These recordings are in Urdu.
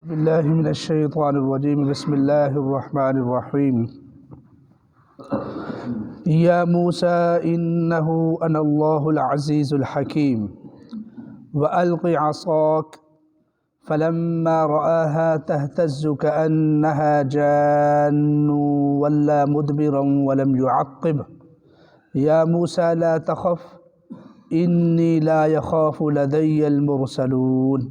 باللہ من الشیطان الرجیم بسم اللہ الرحمن الرحیم یا موسیٰ انہو انا اللہ العزیز الحکیم وألق عصاک فلما رآها تهتز كأنها جان ولا مدبرا ولم يعقب یا موسیٰ لا تخف انی لا يخاف لدی المرسلون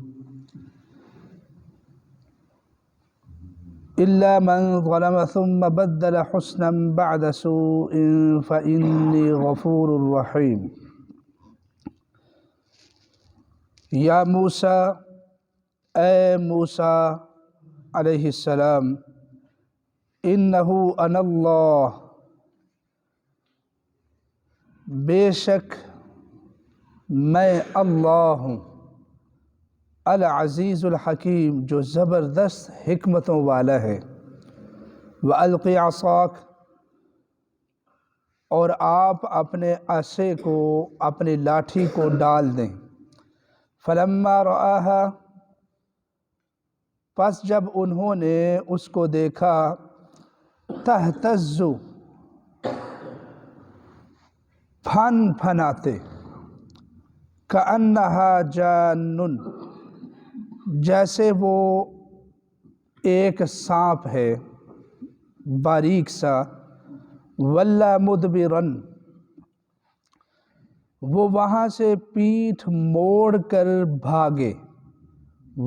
إلا من ظلم ثم بدل حسنا بعد سوء فإني غفور رحيم یا موسیٰ اے موسیٰ علیہ السلام انہو انا اللہ بے شک میں اللہ ہوں العزیز الحکیم جو زبردست حکمتوں والا ہے وَأَلْقِ عَصَاكَ اور آپ اپنے عصے کو اپنی لاٹھی کو ڈال دیں فَلَمَّا رَآهَا پس جب انہوں نے اس کو دیکھا تہتز پھن پھناتے کأنہا جان جیسے وہ ایک سانپ ہے باریک سا ولا مدبرن وہ وہاں سے پیٹھ موڑ کر بھاگے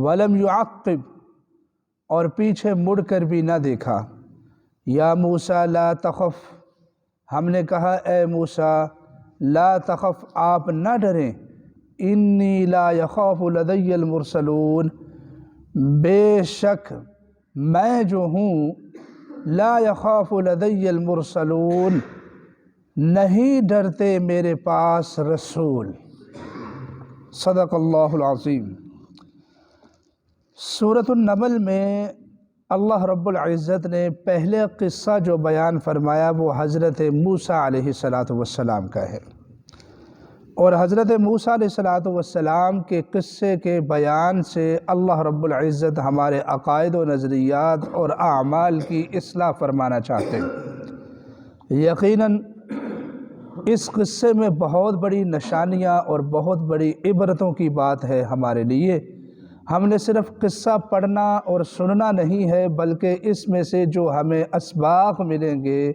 ولم يعقب اور پیچھے مڑ کر بھی نہ دیکھا یا موسیٰ لا تخف ہم نے کہا اے موسیٰ لا تخف آپ نہ ڈریں انی لا یخاف لدی المرسلون بے شک میں جو ہوں لا یخاف لدی المرسلون نہیں ڈرتے میرے پاس رسول صدق اللہ العظیم۔ سورۃ النمل میں اللہ رب العزت نے پہلے قصہ جو بیان فرمایا وہ حضرت موسیٰ علیہ السلام کا ہے، اور حضرت موسیٰ علیہ السلام کے قصے کے بیان سے اللہ رب العزت ہمارے عقائد و نظریات اور اعمال کی اصلاح فرمانا چاہتے ہیں۔ یقیناً اس قصے میں بہت بڑی نشانیاں اور بہت بڑی عبرتوں کی بات ہے ہمارے لیے۔ ہم نے صرف قصہ پڑھنا اور سننا نہیں ہے، بلکہ اس میں سے جو ہمیں اسباق ملیں گے،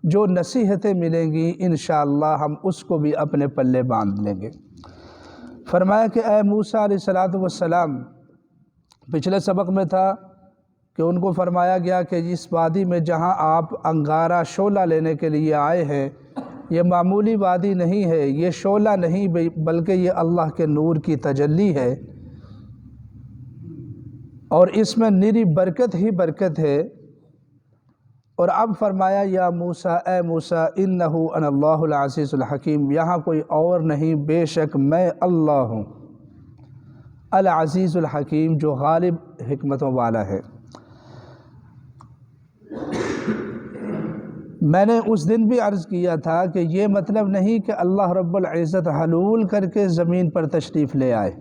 جو نصیحتیں ملیں گی، انشاءاللہ ہم اس کو بھی اپنے پلے باندھ لیں گے۔ فرمایا کہ اے موسیٰ علیہ السلام، پچھلے سبق میں تھا کہ ان کو فرمایا گیا کہ اس وادی میں جہاں آپ انگارہ شعلہ لینے کے لیے آئے ہیں، یہ معمولی وادی نہیں ہے، یہ شعلہ نہیں بلکہ یہ اللہ کے نور کی تجلی ہے، اور اس میں نری برکت ہی برکت ہے۔ اور اب فرمایا یا موسیٰ اے موسیٰ انہو انا اللہ العزیز الحکیم، یہاں کوئی اور نہیں بے شک میں اللہ ہوں العزیز الحکیم جو غالب حکمتوں والا ہے۔ میں نے اس دن بھی عرض کیا تھا کہ یہ مطلب نہیں کہ اللہ رب العزت حلول کر کے زمین پر تشریف لے آئے،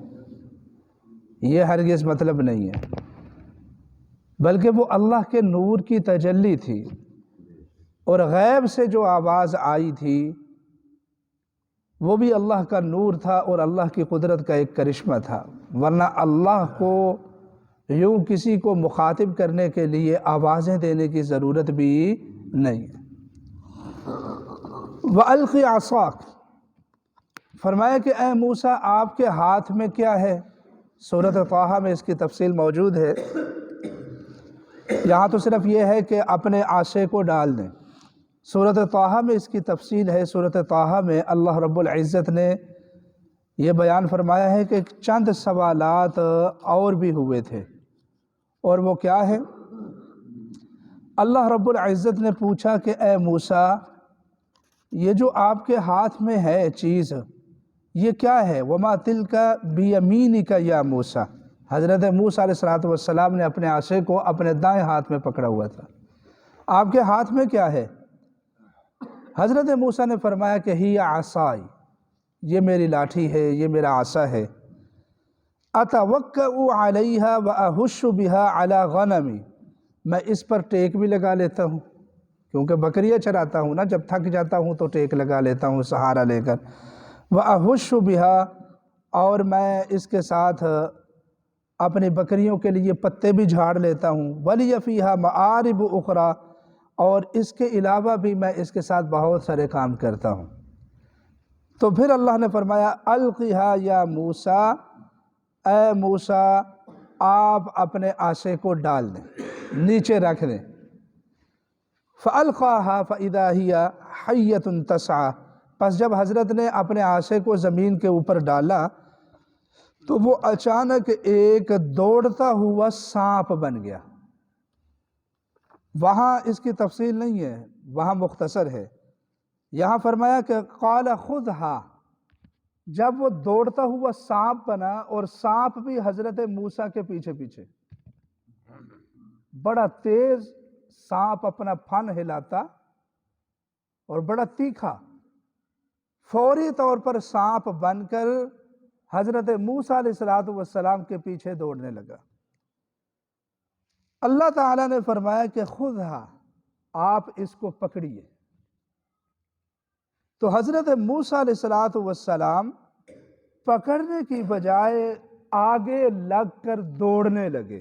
یہ ہرگز مطلب نہیں ہے، بلکہ وہ اللہ کے نور کی تجلی تھی، اور غیب سے جو آواز آئی تھی وہ بھی اللہ کا نور تھا اور اللہ کی قدرت کا ایک کرشمہ تھا، ورنہ اللہ کو یوں کسی کو مخاطب کرنے کے لیے آوازیں دینے کی ضرورت بھی نہیں ہے۔ وَأَلْقِ عَصَاكَ فرمایا کہ اے موسیٰ آپ کے ہاتھ میں کیا ہے؟ سورۃ طٰہٰ میں اس کی تفصیل موجود ہے، یہاں تو صرف یہ ہے کہ اپنے عصے کو ڈال دیں۔ سورۃ طٰہٰ میں اس کی تفصیل ہے۔ سورۃ طٰہٰ میں اللہ رب العزت نے یہ بیان فرمایا ہے کہ چند سوالات اور بھی ہوئے تھے، اور وہ کیا ہے؟ اللہ رب العزت نے پوچھا کہ اے موسیٰ یہ جو آپ کے ہاتھ میں ہے چیز یہ کیا ہے؟ وَمَا تِلْكَ بِيَمِينِكَ یا موسیٰ، حضرت موسیٰ علیہ السلام نے اپنے عصے کو اپنے دائیں ہاتھ میں پکڑا ہوا تھا، آپ کے ہاتھ میں کیا ہے؟ حضرت موسیٰ نے فرمایا کہ ہی عصائی، یہ میری لاٹھی ہے، یہ میرا عصا ہے۔ اتوکأ علیہا واہش بہا علی غنمی، میں اس پر ٹیک بھی لگا لیتا ہوں، کیونکہ بکریاں چراتا ہوں نا، جب تھک جاتا ہوں تو ٹیک لگا لیتا ہوں سہارا لے کر، واہش بہا، اور میں اس کے ساتھ اپنی بکریوں کے لیے پتے بھی جھاڑ لیتا ہوں، ولی فیہا معارب اخری، اور اس کے علاوہ بھی میں اس کے ساتھ بہت سارے کام کرتا ہوں۔ تو پھر اللہ نے فرمایا القیہا یا موسیٰ، اے موسیٰ آپ اپنے عصا کو ڈال دیں، نیچے رکھ دیں۔ فَأَلْقَاهَا فَإِذَا هِيَ حَيَّةٌ تَسْعَىٰ، پس جب حضرت نے اپنے عصا کو زمین کے اوپر ڈالا تو وہ اچانک ایک دوڑتا ہوا سانپ بن گیا۔ وہاں اس کی تفصیل نہیں ہے، وہاں مختصر ہے۔ یہاں فرمایا کہ قال خذھا، جب وہ دوڑتا ہوا سانپ بنا، اور سانپ بھی حضرت موسیٰ کے پیچھے پیچھے، بڑا تیز سانپ اپنا پھن ہلاتا اور بڑا تیکھا، فوری طور پر سانپ بن کر حضرت موسیٰ علیہ السلام کے پیچھے دوڑنے لگا۔ اللہ تعالیٰ نے فرمایا کہ خذھا، آپ اس کو پکڑیے۔ تو حضرت موسیٰ علیہ السلام پکڑنے کی بجائے آگے لگ کر دوڑنے لگے۔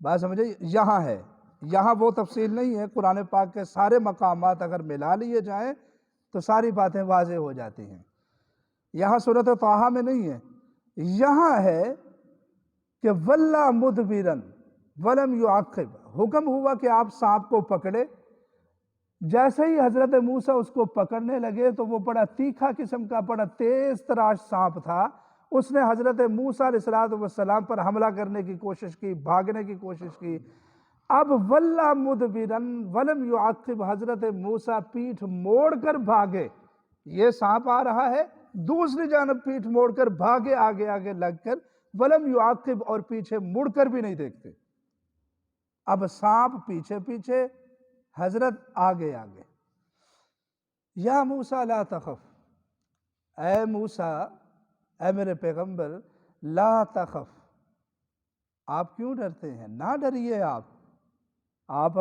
بات سمجھے؟ یہاں ہے، یہاں وہ تفصیل نہیں ہے، قرآن پاک کے سارے مقامات اگر ملا لیے جائیں تو ساری باتیں واضح ہو جاتی ہیں۔ یہاں سورۃ طٰہٰ میں نہیں ہے، یہاں ہے کہ وَلَّا مُدْبِرًا وَلَمْ يُعَقِّبْ، حکم ہوا کہ آپ سانپ کو پکڑے۔ جیسے ہی حضرت موسیٰ اس کو پکڑنے لگے تو وہ بڑا تیکھا قسم کا، بڑا تیز تراش سانپ تھا، اس نے حضرت موسیٰ علیہ السلام پر حملہ کرنے کی کوشش کی، بھاگنے کی کوشش کی۔ اب وَلَّا مُدْبِرًا وَلَمْ يُعَقِّبْ، حضرت موسیٰ پیٹھ موڑ کر بھاگے، یہ سانپ آ رہا ہے، دوسری جانب پیٹھ موڑ کر بھاگے آگے آگے لگ کر، وَلَمْ يُعَقِّبْ، اور پیچھے مڑ کر بھی نہیں دیکھتے۔ اب سانپ پیچھے پیچھے، حضرت آگے آگے۔ یا موسیٰ لا تخف، اے موسیٰ، اے میرے پیغمبر، لا تخف، آپ کیوں ڈرتے ہیں؟ نہ ڈریے، آپ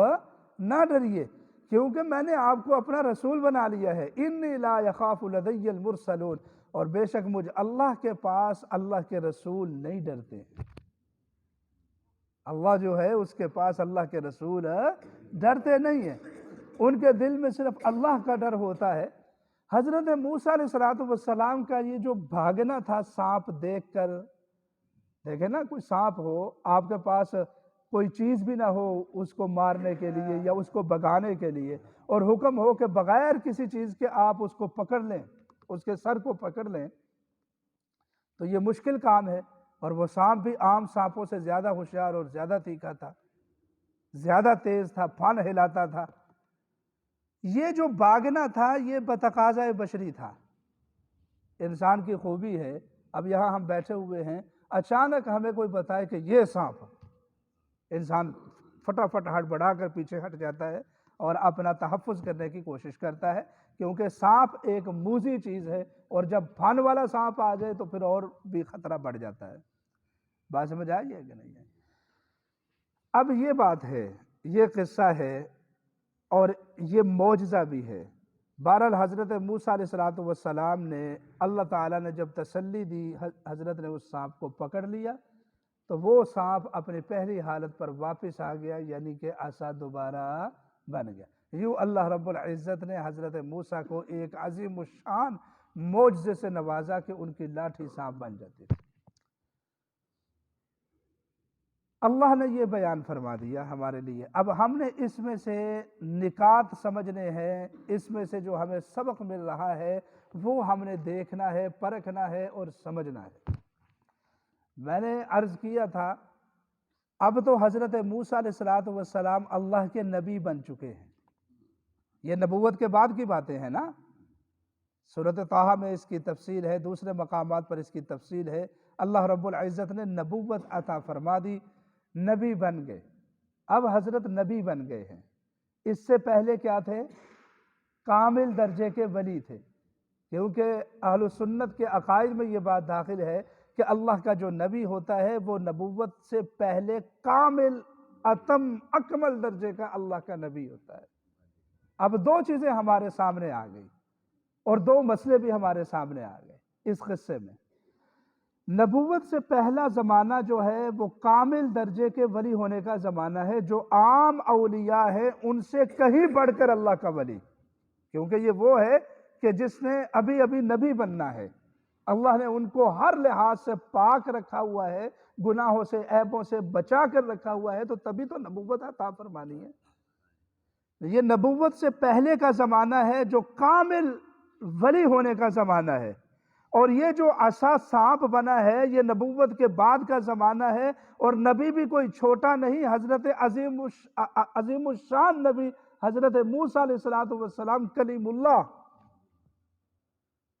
نہ ڈریے، کیونکہ میں نے آپ کو اپنا رسول بنا لیا ہے۔ انی لا یخاف لدی المرسلون، اور بے شک مجھ اللہ کے پاس اللہ کے رسول نہیں ڈرتے ہیں۔ اللہ جو ہے اس کے پاس اللہ کے رسول ڈرتے نہیں ہیں، ان کے دل میں صرف اللہ کا ڈر ہوتا ہے۔ حضرت موسیٰ علیہ السلام کا یہ جو بھاگنا تھا سانپ دیکھ کر، دیکھیں نا، کوئی سانپ ہو آپ کے پاس، کوئی چیز بھی نہ ہو اس کو مارنے کے لیے یا اس کو بھگانے کے لیے، اور حکم ہو کہ بغیر کسی چیز کے آپ اس کو پکڑ لیں، اس کے سر کو پکڑ لیں، تو یہ مشکل کام ہے۔ اور وہ سانپ بھی عام سانپوں سے زیادہ ہوشیار اور زیادہ تیکھا تھا، زیادہ تیز تھا، پھن ہلاتا تھا۔ یہ جو بھاگنا تھا یہ بتقاضۂ بشری تھا، انسان کی خوبی ہے۔ اب یہاں ہم بیٹھے ہوئے ہیں، اچانک ہمیں کوئی بتائے کہ یہ سانپ، انسان فٹافٹ ہڑبڑا کر پیچھے ہٹ جاتا ہے اور اپنا تحفظ کرنے کی کوشش کرتا ہے، کیونکہ سانپ ایک موذی چیز ہے، اور جب پھن والا سانپ آ جائے تو پھر اور بھی خطرہ بڑھ جاتا ہے۔ بات سمجھ آئی ہے کہ نہیں ہے؟ اب یہ بات ہے، یہ قصہ ہے، اور یہ معجزہ بھی ہے۔ بہرحال حضرت موسیٰ علیہ السلام نے، اللہ تعالیٰ نے جب تسلی دی، حضرت نے اس سانپ کو پکڑ لیا تو وہ سانپ اپنی پہلی حالت پر واپس آ گیا، یعنی کہ عصا دوبارہ بن گیا۔ یوں اللہ رب العزت نے حضرت موسیٰ کو ایک عظیم الشان معجزے سے نوازا کہ ان کی لاٹھی سانپ بن جاتی تھی۔ اللہ نے یہ بیان فرما دیا ہمارے لیے۔ اب ہم نے اس میں سے نکات سمجھنے ہیں، اس میں سے جو ہمیں سبق مل رہا ہے وہ ہم نے دیکھنا ہے، پرکھنا ہے اور سمجھنا ہے۔ میں نے عرض کیا تھا، اب تو حضرت موسیٰ علیہ السلام اللہ کے نبی بن چکے ہیں، یہ نبوت کے بعد کی باتیں ہیں نا۔ سورۃ طٰہٰ میں اس کی تفصیل ہے، دوسرے مقامات پر اس کی تفصیل ہے۔ اللہ رب العزت نے نبوت عطا فرما دی، نبی بن گئے، اب حضرت نبی بن گئے ہیں۔ اس سے پہلے کیا تھے؟ کامل درجے کے ولی تھے، کیونکہ اہل سنت کے عقائد میں یہ بات داخل ہے کہ اللہ کا جو نبی ہوتا ہے وہ نبوت سے پہلے کامل اتم اکمل درجے کا اللہ کا نبی ہوتا ہے۔ اب دو چیزیں ہمارے سامنے آ گئی اور دو مسئلے بھی ہمارے سامنے آ گئے اس قصے میں۔ نبوت سے پہلا زمانہ جو ہے وہ کامل درجے کے ولی ہونے کا زمانہ ہے، جو عام اولیاء ہے ان سے کہیں بڑھ کر اللہ کا ولی، کیونکہ یہ وہ ہے کہ جس نے ابھی ابھی نبی بننا ہے۔ اللہ نے ان کو ہر لحاظ سے پاک رکھا ہوا ہے، گناہوں سے عیبوں سے بچا کر رکھا ہوا ہے، تو تبھی تو نبوت عطا فرمانی ہے۔ یہ نبوت سے پہلے کا زمانہ ہے جو کامل ولی ہونے کا زمانہ ہے، اور یہ جو عصا سانپ بنا ہے یہ نبوت کے بعد کا زمانہ ہے، اور نبی بھی کوئی چھوٹا نہیں، حضرت عظیم الشان نبی حضرت موسیٰ علیہ السلام کلیم اللہ،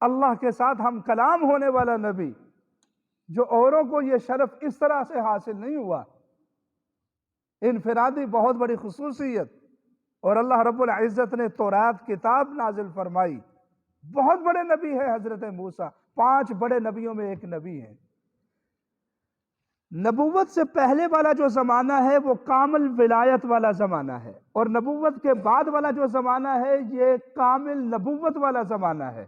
اللہ کے ساتھ ہم کلام ہونے والا نبی، جو اوروں کو یہ شرف اس طرح سے حاصل نہیں ہوا، انفرادی بہت بڑی خصوصیت۔ اور اللہ رب العزت نے تورات کتاب نازل فرمائی، بہت بڑے نبی ہے حضرت موسیٰ، 5 بڑے نبیوں میں ایک نبی ہے۔ نبوت سے پہلے والا جو زمانہ ہے وہ کامل ولایت والا زمانہ ہے، اور نبوت کے بعد والا جو زمانہ ہے یہ کامل نبوت والا زمانہ ہے۔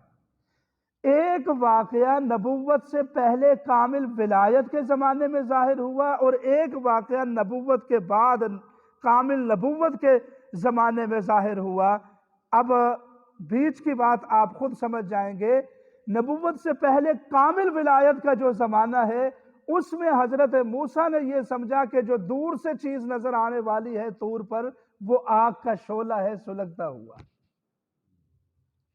ایک واقعہ نبوت سے پہلے کامل ولایت کے زمانے میں ظاہر ہوا، اور ایک واقعہ نبوت کے بعد کامل نبوت کے زمانے میں ظاہر ہوا۔ اب بیچ کی بات آپ خود سمجھ جائیں گے۔ نبوت سے پہلے کامل ولایت کا جو زمانہ ہے اس میں حضرت موسیٰ نے یہ سمجھا کہ جو دور سے چیز نظر آنے والی ہے طور پر، وہ آگ کا شعلہ ہے سلگتا ہوا۔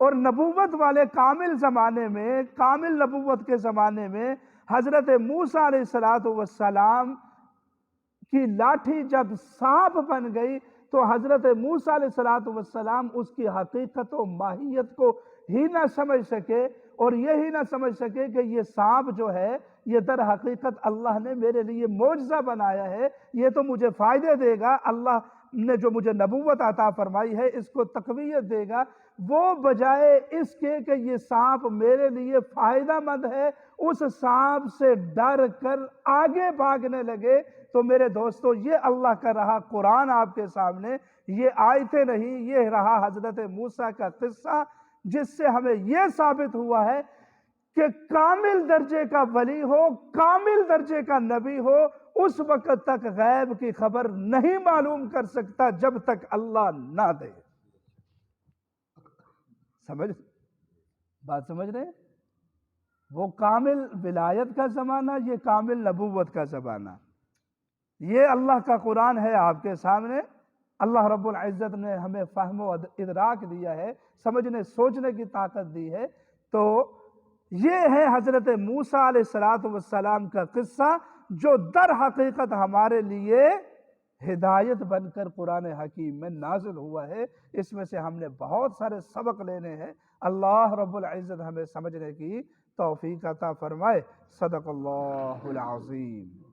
اور نبوت والے کامل زمانے میں، کامل نبوت کے زمانے میں، حضرت موسیٰ علیہ السلام کی لاٹھی جب سانپ بن گئی تو حضرت موسیٰ علیہ السلام اس کی حقیقت و ماہیت کو ہی نہ سمجھ سکے، اور یہی نہ سمجھ سکے کہ یہ سانپ جو ہے یہ در حقیقت اللہ نے میرے لیے معجزہ بنایا ہے، یہ تو مجھے فائدے دے گا، اللہ نے جو مجھے نبوت عطا فرمائی ہے اس کو تقویت دے گا، وہ بجائے اس کے کہ یہ سانپ میرے لیے فائدہ مند ہے، اس سانپ سے ڈر کر آگے بھاگنے لگے۔ تو میرے دوستو، یہ اللہ کا رہا قرآن آپ کے سامنے، یہ آیتیں نہیں، یہ رہا حضرت موسیٰ کا قصہ، جس سے ہمیں یہ ثابت ہوا ہے کہ کامل درجے کا ولی ہو، کامل درجے کا نبی ہو، اس وقت تک غیب کی خبر نہیں معلوم کر سکتا جب تک اللہ نہ دے۔ بات سمجھ رہے ہیں؟ وہ کامل ولایت کا زمانہ، یہ کامل نبوت کا زمانہ، یہ اللہ کا قرآن ہے آپ کے سامنے۔ اللہ رب العزت نے ہمیں فہم و ادراک دیا ہے، سمجھنے سوچنے کی طاقت دی ہے۔ تو یہ ہے حضرت موسیٰ علیہ السلام کا قصہ، جو در حقیقت ہمارے لیے ہدایت بن کر قرآن حکیم میں نازل ہوا ہے۔ اس میں سے ہم نے بہت سارے سبق لینے ہیں۔ اللہ رب العزت ہمیں سمجھنے کی توفیق عطا فرمائے۔ صدق اللہ العظیم۔